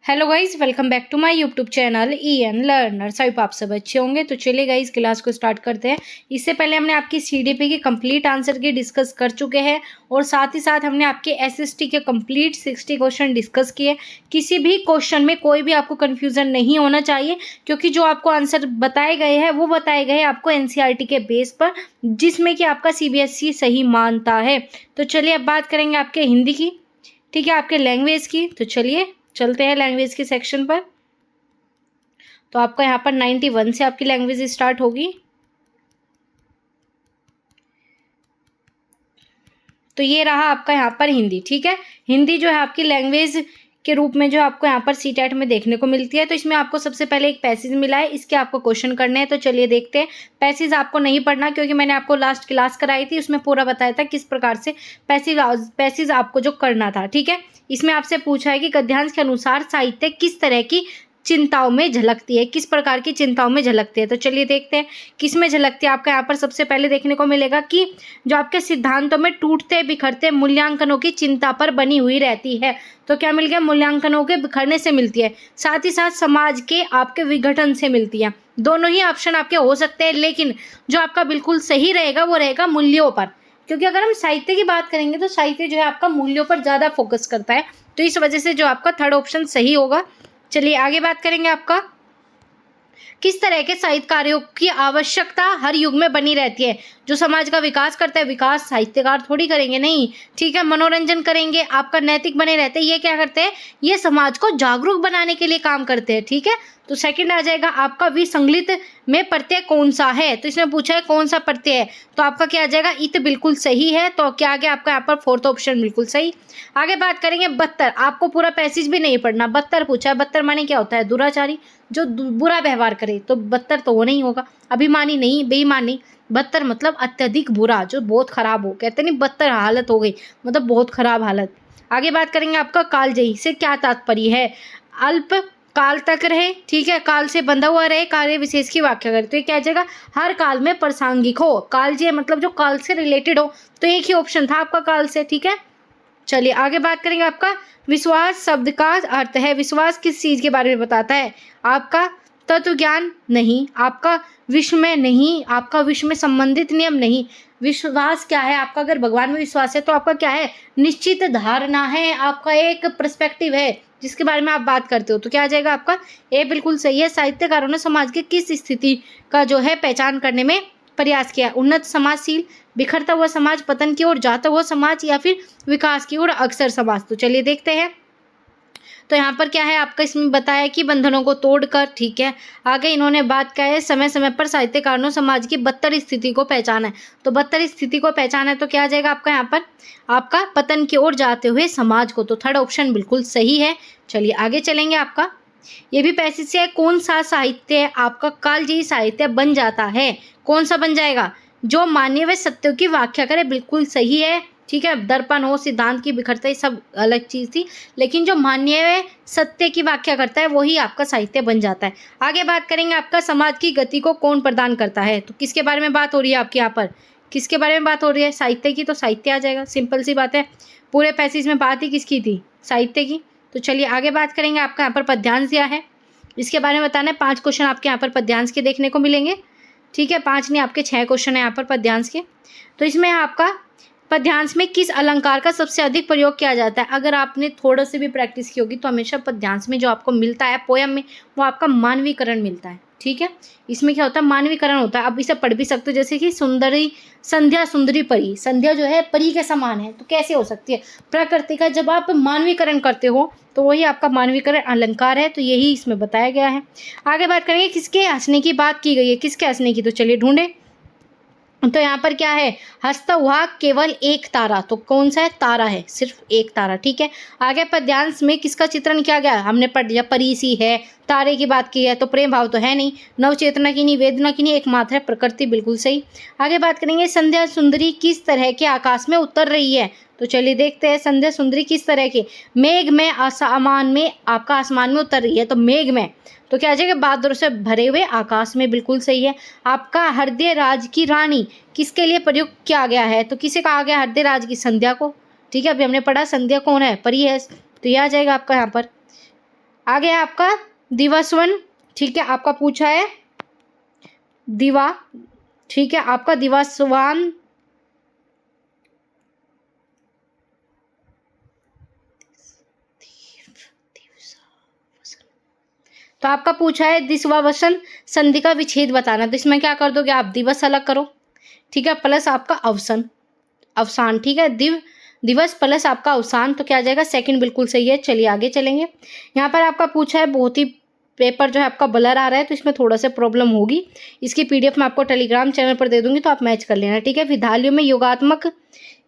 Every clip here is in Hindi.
Hello guys, welcome back to my YouTube channel EN learners. I hope आप सब अच्छे होंगे। तो चलिए गाइज, क्लास को स्टार्ट करते हैं। इससे पहले हमने आपकी CDP के कंप्लीट आंसर की डिस्कस कर चुके हैं और साथ ही साथ हमने आपके SST के कंप्लीट 60 क्वेश्चन डिस्कस किए। किसी भी क्वेश्चन में कोई भी आपको कन्फ्यूजन नहीं होना चाहिए, क्योंकि जो आपको आंसर बताए गए हैं वो बताए गए हैं आपको NCERT के बेस पर, जिसमें कि आपका CBSE सही मानता है। तो चलिए अब बात करेंगे आपके हिंदी की, ठीक है, आपके लैंग्वेज की। तो चलिए चलते हैं लैंग्वेज के सेक्शन पर। तो आपका यहाँ पर 91 से आपकी लैंग्वेज स्टार्ट होगी। तो ये रहा आपका यहाँ पर हिंदी, ठीक है। हिंदी जो है आपकी लैंग्वेज के रूप में जो आपको यहाँ पर CTET में देखने को मिलती है। तो इसमें आपको सबसे पहले एक पैसेज मिला है, इसके आपको क्वेश्चन करने हैं। तो चलिए देखते हैं। पैसेज आपको नहीं पढ़ना, क्योंकि मैंने आपको लास्ट क्लास कराई थी, उसमें पूरा बताया था किस प्रकार से पैसेज आपको जो करना था, ठीक है। इसमें आपसे पूछा है कि गद्यांश के अनुसार साहित्य किस तरह की चिंताओं में झलकती है, किस प्रकार की चिंताओं में झलकती है। तो चलिए देखते हैं किस में झलकती है। आपका यहाँ पर सबसे पहले देखने को मिलेगा कि जो आपके सिद्धांतों में टूटते बिखरते मूल्यांकनों की चिंता पर बनी हुई रहती है। तो क्या मिल गया? मूल्यांकनों के बिखरने से मिलती है, साथ ही साथ समाज के आपके विघटन से मिलती है। दोनों ही ऑप्शन आपके हो सकते हैं, लेकिन जो आपका बिल्कुल सही रहेगा वो रहेगा मूल्यों पर, क्योंकि अगर हम साहित्य की बात करेंगे तो साहित्य जो है आपका मूल्यों पर ज़्यादा फोकस करता है। तो इस वजह से जो आपका थर्ड ऑप्शन सही होगा। चलिए आगे बात करेंगे। आपका किस तरह के साहित्य कार्यों की आवश्यकता हर युग में बनी रहती है? जो समाज का विकास करता है, विकास साहित्यकार थोड़ी करेंगे, नहीं, ठीक है। मनोरंजन करेंगे, आपका नैतिक बने रहते हैं। ये क्या करते हैं? ये समाज को जागरूक बनाने के लिए काम करते हैं, ठीक है। तो सेकंड आ जाएगा आपका विसंगलित में प्रत्यय कौन सा है? तो इसमें पूछा है कौन सा प्रत्यय है, तो आपका क्या आ जाएगा? इत बिल्कुल सही है। तो क्या आ गया आपका यहाँ पर फोर्थ ऑप्शन बिल्कुल सही। आगे बात करेंगे बदतर। आपको पूरा पैसेज भी नहीं पढ़ना, बदतर पूछा है। बदतर माने क्या होता है? दुराचारी, जो बुरा व्यवहार करे। तो बदतर तो वो नहीं होगा, अभिमानी नहीं, बेईमान नहीं। बदतर मतलब अत्यधिक बुरा, जो बहुत खराब हो। कहते नहीं बदतर हालत हो गई, मतलब बहुत खराब हालत। आगे बात करेंगे आपका कालजयी से क्या तात्पर्य है? अल्प काल तक रहे, ठीक है, काल से बंधा हुआ रहे, कार्य विशेष की व्याख्या करे। तो ये क्या जाएगा? हर काल में प्रासंगिक हो। कालजयी मतलब जो काल से रिलेटेड हो। तो एक ही ऑप्शन था आपका काल से, ठीक है। चलिए आगे बात करेंगे। आपका विश्वास शब्द का अर्थ है, विश्वास किस चीज के बारे में बताता है? आपका तत्व ज्ञान नहीं, आपका विश्व में नहीं, आपका विश्व में संबंधित नियम नहीं। विश्वास क्या है आपका? अगर भगवान में विश्वास है तो आपका क्या है? निश्चित धारणा है, आपका एक पर्सपेक्टिव है जिसके बारे में आप बात करते हो। तो क्या आ जाएगा आपका? ए बिल्कुल सही है। साहित्यकारों ने समाज की किस स्थिति का जो है पहचान करने में प्रयास किया? उन्नत समाजशील, बिखरता हुआ समाज, पतन की ओर जाता हुआ समाज, या फिर विकास की ओर अग्रसर समाज। तो चलिए देखते हैं। तो यहाँ पर क्या है आपका? इसमें बताया कि बंधनों को तोड़कर, ठीक है। आगे इन्होंने बात क्या है? समय समय पर साहित्यकारों समाज की बदतर स्थिति को पहचाना है। तो बदतर स्थिति को पहचाना है तो क्या आ जाएगा आपका यहाँ पर? आपका पतन की ओर जाते हुए समाज को। तो थर्ड ऑप्शन बिल्कुल सही है। चलिए आगे चलेंगे। आपका ये भी पैसेज से है, कौन सा साहित्य आपका कालजयी साहित्य बन जाता है? कौन सा बन जाएगा? जो मान्य व सत्यों की व्याख्या करे, बिल्कुल सही है, ठीक है। दर्पण हो, सिद्धांत की बिखरता, ये सब अलग चीज थी, लेकिन जो मान्य व सत्य की व्याख्या करता है वही आपका साहित्य बन जाता है। आगे बात करेंगे। आपका समाज की गति को कौन प्रदान करता है? तो किसके बारे में बात हो रही है आपकी यहाँ पर? किसके बारे में बात हो रही है? साहित्य की। तो साहित्य आ जाएगा, सिंपल सी बात है। पूरे पैसेज में बात ही किसकी थी? साहित्य की। तो चलिए आगे बात करेंगे। आपका यहाँ पर पद्यांश दिया है, इसके बारे में बताना है। 5 क्वेश्चन आपके यहाँ पर पद्यांश के देखने को मिलेंगे, ठीक है। 5 नहीं, आपके 6 क्वेश्चन है यहाँ पर पद्यांश के। तो इसमें आपका पद्यांश में किस अलंकार का सबसे अधिक प्रयोग किया जाता है? अगर आपने थोड़ा से भी प्रैक्टिस की होगी तो हमेशा पद्यांश में जो आपको मिलता है पोयम में, वो आपका मानवीकरण मिलता है, ठीक है। इसमें क्या होता है? मानवीकरण होता है। आप इसे पढ़ भी सकते हो, जैसे कि सुंदरी संध्या सुंदरी परी। संध्या जो है परी के समान है, तो कैसे हो सकती है? प्रकृति का जब आप मानवीकरण करते हो तो वही आपका मानवीकरण अलंकार है। तो यही इसमें बताया गया है। आगे बात करेंगे किसके हंसने की बात की गई है, किसके हंसने की? तो चलिए ढूंढे। तो यहाँ पर क्या है? हंसता हुआ केवल एक तारा। तो कौन सा है? तारा है, सिर्फ एक तारा, ठीक है। आगे पद्यांश में किसका चित्रण किया गया? हमने पढ़ लिया, परी सी है, तारे की बात की है, तो प्रेम भाव तो है नहीं, नवचेतना की नहीं, वेदना की नहीं, एकमात्र है प्रकृति, बिल्कुल सही। आगे बात करेंगे संध्या सुंदरी किस तरह के आकाश में उतर रही है? तो चलिए देखते हैं। संध्या सुंदरी किस तरह के? मेघ में, आसमान में, आपका आसमान में उतर रही है। तो मेघ में, तो क्या आ जाएगा? बादलों से भरे हुए आकाश में, बिल्कुल सही है। आपका हृदय राज की रानी किसके लिए प्रयुक्त किया गया है? तो किसे कहा गया हृदय राज की? संध्या को, ठीक है। अभी हमने पढ़ा संध्या कौन है? परी है। तो यह आ जाएगा आपका यहाँ पर। आगे है आपका दिवसवन, ठीक है, आपका पूछा है दिवा, ठीक है, आपका दिवसवान, तो आपका पूछा है दिसवावसन संधि का विच्छेद बताना। तो इसमें क्या कर दोगे आप, दिवस अलग करो, ठीक है, प्लस आपका अवसन, अवसान, ठीक है, दिवस प्लस आपका अवसान, तो क्या आ जाएगा, सेकंड बिल्कुल सही है। चलिए आगे चलेंगे। यहाँ पर आपका पूछा है बहुत ही, पेपर जो है आपका ब्लर आ रहा है तो इसमें थोड़ा सा प्रॉब्लम होगी, इसकी पीडीएफ मैं आपको टेलीग्राम चैनल पर दे दूंगी तो आप मैच कर लेना, ठीक है। विधालयों में योगात्मक,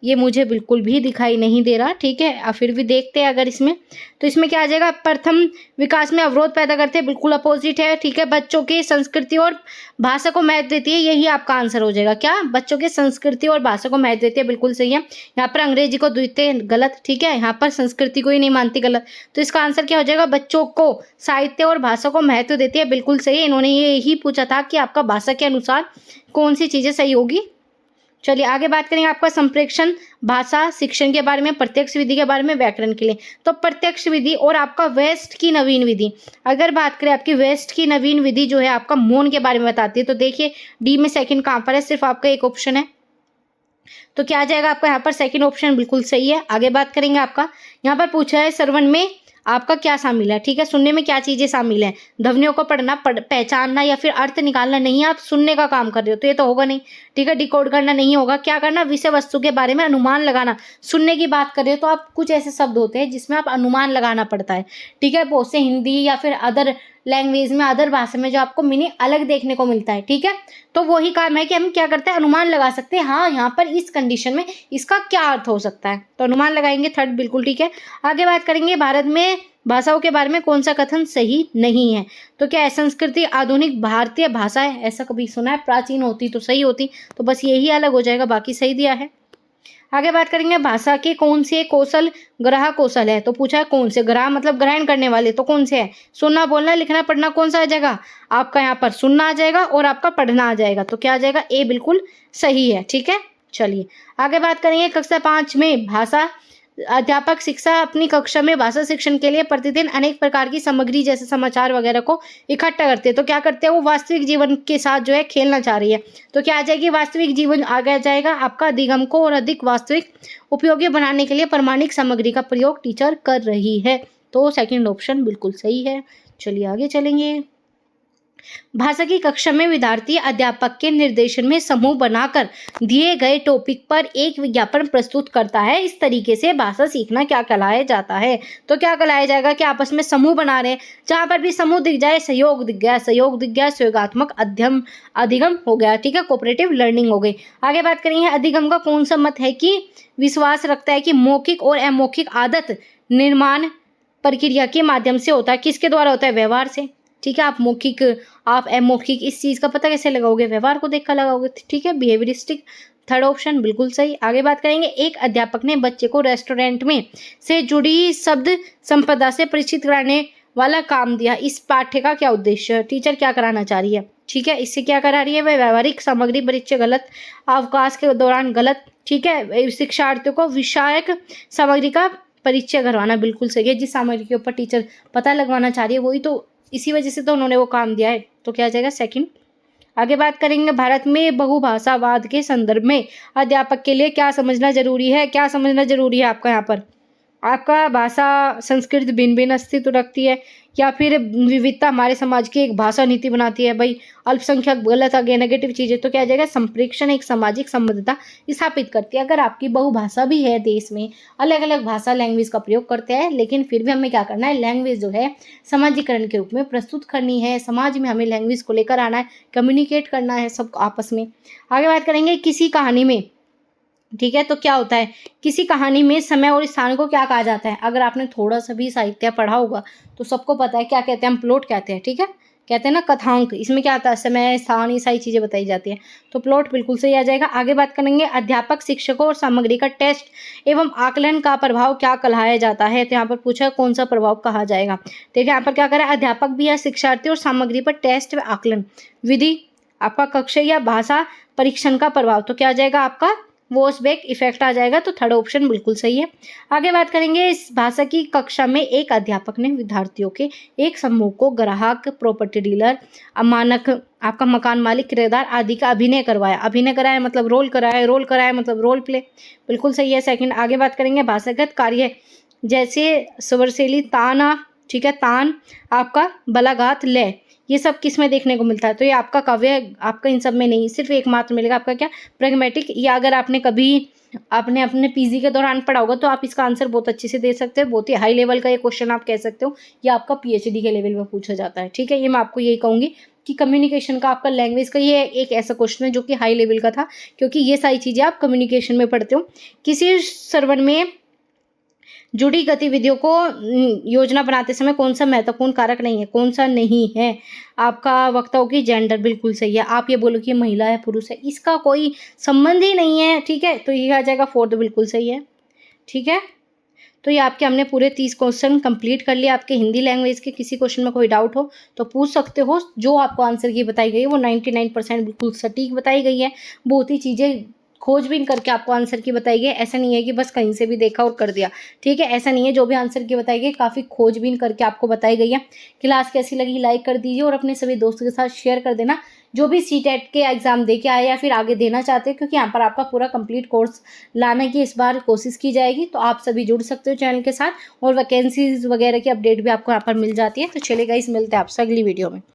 ये मुझे बिल्कुल भी दिखाई नहीं दे रहा, ठीक है, अब फिर भी देखते हैं अगर इसमें, तो इसमें क्या आ जाएगा, प्रथम विकास में अवरोध पैदा करते हैं, बिल्कुल अपोजिट है, ठीक है। बच्चों की संस्कृति और भाषा को महत्व देती है, यही आपका आंसर हो जाएगा, क्या, बच्चों की संस्कृति और भाषा को महत्व देती है, बिल्कुल सही है। यहाँ पर अंग्रेजी को द्वितीय गलत, ठीक है, यहाँ पर संस्कृति को ही नहीं मानती, गलत, तो इसका आंसर क्या हो जाएगा, बच्चों को साहित्य और भाषा को महत्व देती है, बिल्कुल सही है। इन्होंने ये ही पूछा था कि आपका भाषा के अनुसार कौन सी चीजें सही होगी। चलिए आगे बात करेंगे आपका संप्रेक्षण भाषा शिक्षण के बारे में, प्रत्यक्ष विधि के बारे में, व्याकरण के लिए। तो प्रत्यक्ष विधि और आपका वेस्ट की नवीन विधि, अगर बात करें आपकी वेस्ट की नवीन विधि जो है आपका मौन के बारे में बताती है, तो देखिए डी में सेकंड कहाँ पर है, सिर्फ आपका एक ऑप्शन है, तो क्या आ जाएगा आपका यहाँ पर सेकंड ऑप्शन बिल्कुल सही है। आगे बात करेंगे आपका, यहाँ पर पूछा है श्रवण में आपका क्या शामिल है, ठीक है, सुनने में क्या चीजें शामिल हैं, ध्वनियों को पढ़ना, पहचानना या फिर अर्थ निकालना, नहीं आप सुनने का काम कर रहे हो तो ये तो होगा नहीं, ठीक है, डिकोड करना नहीं होगा, क्या करना, विषय वस्तु के बारे में अनुमान लगाना, सुनने की बात कर रहे हो तो आप कुछ ऐसे शब्द होते हैं जिसमें आप अनुमान लगाना पड़ता है, ठीक है, बहुत से हिंदी या फिर अदर लैंग्वेज में, अदर भाषा में जो आपको मीनिंग अलग देखने को मिलता है, ठीक है, तो वही काम है कि हम क्या करते हैं, अनुमान लगा सकते हैं, हाँ यहाँ पर इस कंडीशन में इसका क्या अर्थ हो सकता है, तो अनुमान लगाएंगे, थर्ड बिल्कुल ठीक है। आगे बात करेंगे भारत में भाषाओं के बारे में कौन सा कथन सही नहीं है, तो क्या है, संस्कृति आधुनिक भारतीय भाषा है, ऐसा कभी सुना है, प्राचीन होती तो सही होती, तो बस यही अलग हो जाएगा, बाकी सही दिया है। आगे बात करेंगे भाषा के कौन से कौशल ग्रह कौशल है, तो पूछा है कौन से, ग्रह मतलब ग्रहण करने वाले, तो कौन से है, सुनना बोलना लिखना पढ़ना, कौन सा आ जाएगा आपका, यहाँ पर सुनना आ जाएगा और आपका पढ़ना आ जाएगा, तो क्या आ जाएगा, ए बिल्कुल सही है, ठीक है। चलिए आगे बात करेंगे कक्षा 5 में भाषा अध्यापक शिक्षा अपनी कक्षा में भाषा शिक्षण के लिए प्रतिदिन अनेक प्रकार की सामग्री जैसे समाचार वगैरह को इकट्ठा करते हैं, तो क्या करते हैं, वो वास्तविक जीवन के साथ जो है खेलना चाह रही है, तो क्या आ जाएगी, वास्तविक जीवन आ जाएगा आपका, अधिगम को और अधिक वास्तविक उपयोगी बनाने के लिए प्रमाणिक सामग्री का प्रयोग टीचर कर रही है, तो सेकंड ऑप्शन बिल्कुल सही है। चलिए आगे चलेंगे। भाषा की कक्षा में विद्यार्थी अध्यापक के निर्देशन में समूह बनाकर दिए गए टॉपिक पर एक विज्ञापन प्रस्तुत करता है, इस तरीके से भाषा सीखना क्या कहलाया जाता है, तो क्या कहलाया जाएगा कि आपस में समूह बना रहे हैं, जहां पर भी समूह दिख जाए, सहयोग दिख गया, सहयोग दिख गया, सहयोगात्मक अध्ययन अधिगम हो गया, ठीक है, कोऑपरेटिव लर्निंग हो गई। आगे बात करेंगे अधिगम का कौन सा मत है कि विश्वास रखता है कि मौखिक और अमौखिक आदत निर्माण प्रक्रिया के माध्यम से होता है, किसके द्वारा होता है, व्यवहार से, ठीक है, आप मौखिक आप अमौखिक इस चीज का पता कैसे लगाओगे, व्यवहार को देखकर लगाओगे, ठीक है, बिहेवियरिस्टिक, थर्ड ऑप्शन बिल्कुल सही। आगे बात करेंगे एक अध्यापक ने बच्चे को रेस्टोरेंट में से जुड़ी शब्द संपदा से परिचित कराने वाला काम दिया, इस पाठ्य का क्या उद्देश्य, टीचर क्या कराना चाह रही है, ठीक है, इससे क्या करा रही है, वह व्यवहारिक सामग्री परिचय गलत, अवकाश के दौरान गलत, ठीक है, शिक्षार्थियों को विषयक सामग्री का परिचय करवाना, बिल्कुल सही है, जिस सामग्री के ऊपर टीचर पता लगवाना चाह रही है वही तो, इसी वजह से तो उन्होंने वो काम दिया है, तो क्या आ जाएगा, सेकंड। आगे बात करेंगे भारत में बहुभाषावाद के संदर्भ में अध्यापक के लिए क्या समझना जरूरी है, क्या समझना जरूरी है आपका, यहाँ पर आपका भाषा संस्कृति भिन्न भिन्न अस्तित्व रखती है या फिर विविधता हमारे समाज की एक भाषा नीति बनाती है, भाई अल्पसंख्यक गलत आ गया, नेगेटिव चीजें, तो क्या आ जाएगा, संप्रेक्षण एक सामाजिक संबद्धता स्थापित करती है। अगर आपकी बहुभाषा भी है, देश में अलग अलग भाषा लैंग्वेज का प्रयोग करते हैं, लेकिन फिर भी हमें क्या करना है, लैंग्वेज जो है समाजीकरण के रूप में प्रस्तुत करनी है, समाज में हमें लैंग्वेज को लेकर आना है, कम्युनिकेट करना है सब आपस में। आगे बात करेंगे किसी कहानी में, ठीक है, तो क्या होता है, किसी कहानी में समय और स्थान को क्या कहा जाता है, अगर आपने थोड़ा सा भी साहित्य पढ़ा होगा तो सबको पता है क्या कहते हैं, हम प्लॉट कहते हैं, ठीक है, कहते हैं ना कथांक, इसमें क्या आता है, समय स्थान ये सारी चीजें बताई जाती है, तो प्लॉट बिल्कुल सही आ जाएगा। आगे बात करेंगे अध्यापक शिक्षकों और सामग्री का टेस्ट एवं आकलन का प्रभाव क्या कहलाया जाता है, तो यहाँ पर पूछा कौन सा प्रभाव कहा जाएगा, ठीक है, यहाँ पर क्या करें, अध्यापक भी है, शिक्षार्थी और सामग्री पर टेस्ट व आकलन विधि, आपका कक्षा या भाषा परीक्षण का प्रभाव, तो क्या आ जाएगा आपका वॉश बैक इफेक्ट आ जाएगा, तो थर्ड ऑप्शन बिल्कुल सही है। आगे बात करेंगे, इस भाषा की कक्षा में एक अध्यापक ने विद्यार्थियों के एक समूह को ग्राहक, प्रॉपर्टी डीलर, मानक, आपका मकान मालिक, किराएदार आदि का अभिनय करवाया। अभिनय कराया मतलब रोल कराया, रोल कराया मतलब रोल प्ले, बिल्कुल सही है सेकंड। आगे बात करेंगे भाषागत कार्य जैसे स्वरशैली, ताना, ठीक है, तान, आपका बलाघात, लय, ये सब किस में देखने को मिलता है? तो ये आपका काव्य, आपका इन सब में नहीं, सिर्फ एकमात्र मिलेगा आपका क्या, प्रैग्मेटिक। या अगर आपने कभी आपने अपने पीजी के दौरान पढ़ा होगा तो आप इसका आंसर बहुत अच्छे से दे सकते हो। बहुत ही हाई लेवल का ये क्वेश्चन आप कह सकते हो, या आपका पीएचडी के लेवल में पूछा जाता है, ठीक है। ये मैं आपको यही कहूँगी कि कम्युनिकेशन का, आपका लैंग्वेज का, ये एक ऐसा क्वेश्चन है जो कि हाई लेवल का था, क्योंकि ये सारी चीज़ें आप कम्युनिकेशन में पढ़ते हो। किसी सरवण में जुड़ी गतिविधियों को योजना बनाते समय कौन सा महत्वपूर्ण कारक नहीं है? कौन सा नहीं है? आपका वक्ताओं की जेंडर, बिल्कुल सही है। आप ये बोलो कि ये महिला है, पुरुष है, इसका कोई संबंध ही नहीं है, ठीक है, तो ये आ जाएगा फोर्थ, बिल्कुल सही है, ठीक है। तो ये आपके हमने पूरे 30 क्वेश्चन कंप्लीट कर लिए आपके हिंदी लैंग्वेज के। किसी क्वेश्चन में कोई डाउट हो तो पूछ सकते हो। जो आपको आंसर की बताई गई है वो 99% बिल्कुल सटीक बताई गई है। बहुत ही चीज़ें खोजबीन करके आपको आंसर की बताई गई है। ऐसा नहीं है कि बस कहीं से भी देखा और कर दिया, ठीक है, ऐसा नहीं है। जो भी आंसर की बताई गई काफ़ी खोजबीन करके आपको बताई गई है। क्लास कैसी लगी लाइक कर दीजिए और अपने सभी दोस्तों के साथ शेयर कर देना, जो भी सीटेट के एग्ज़ाम दे के आए या फिर आगे देना चाहते हैं, क्योंकि यहाँ पर आपका पूरा कंप्लीट कोर्स लाने की इस बार कोशिश की जाएगी। तो आप सभी जुड़ सकते हो चैनल के साथ, और वैकेंसीज वगैरह की अपडेट भी आपको यहाँ पर मिल जाती है। तो चलिए गाइस, मिलते हैं आपसे अगली वीडियो में।